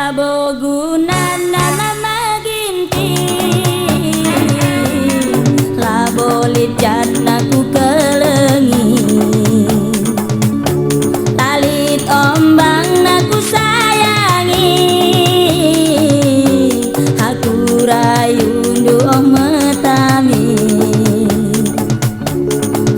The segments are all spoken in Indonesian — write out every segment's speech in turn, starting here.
labo gunana nama ginti labo lijat naku kelengi talit ombang naku sayangi aku rayundu metami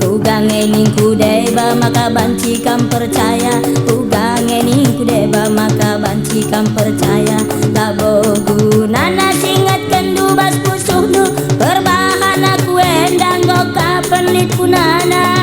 ugangening ku deba maka banci kam percaya ugangening ku deba maka banci kam percaya labo gunana singat kendu bas pusuh du perbahan aku endang go kapen lit punana